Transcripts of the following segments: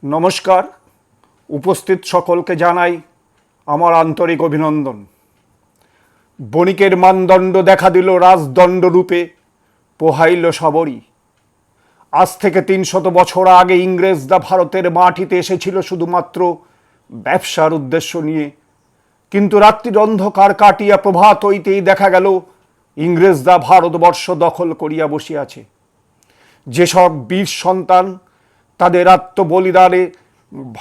নমস্কার, উপস্থিত সকলকে জানাই আমার আন্তরিক অভিনন্দন। বণিকের মানদণ্ড দেখা দিল রাজদণ্ড রূপে, পোহাইল সবরই। আজ থেকে ৩০০ বছর আগে ইংরেজরা ভারতের মাটিতে এসেছিল শুধুমাত্র ব্যবসার উদ্দেশ্য নিয়ে, কিন্তু রাত্রির অন্ধকার কাটিয়া প্রভাত হইতেই দেখা গেল ইংরেজরা ভারতবর্ষ দখল করিয়া বসিয়াছে। যেসব বীর সন্তান তাদের আত্মবলিদানে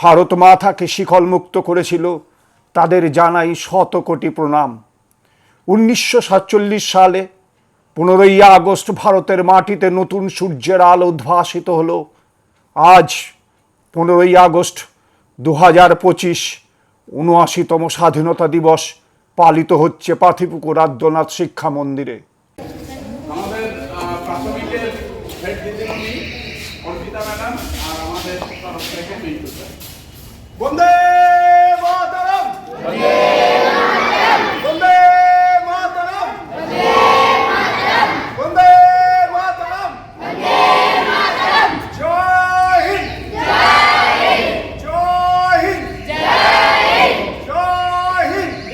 ভারত মাতাকে শিকল মুক্ত করেছিল, তাদের জানাই শত কোটি প্রণাম। ১৯৪৭ সালে ১৫ই আগস্ট ভারতের মাটিতে নতুন সূর্যের আলো উদ্ভাসিত হলো। আজ ১৫ই আগস্ট ২০২৫, ৭৯তম স্বাধীনতা দিবস পালিত হচ্ছে পাথিপুকুর আদ্যনাথ শিক্ষা মন্দিরে। আমাদের প্রাথমিকের হেড দিদিমণি অর্পিতা ম্যাডাম আর আমাদের তরফ থেকে মিন্টু স্যার। বন্দে মাতরম, বন্দে মাতরম, বন্দে মাতরম, জয় হিন্দ, জয় হিন্দ, জয় হিন্দ।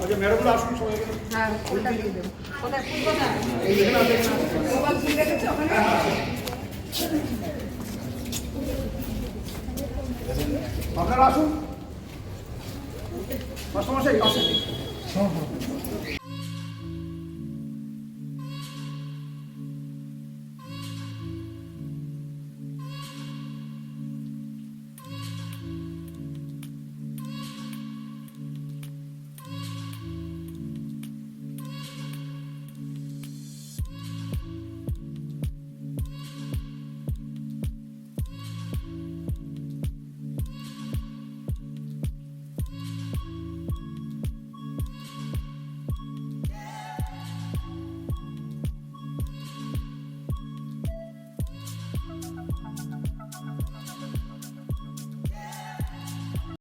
আচ্ছা ম্যাডামরা আসুন সবাই। আপনারা আসুন, মাস্টারমশাই আসুন।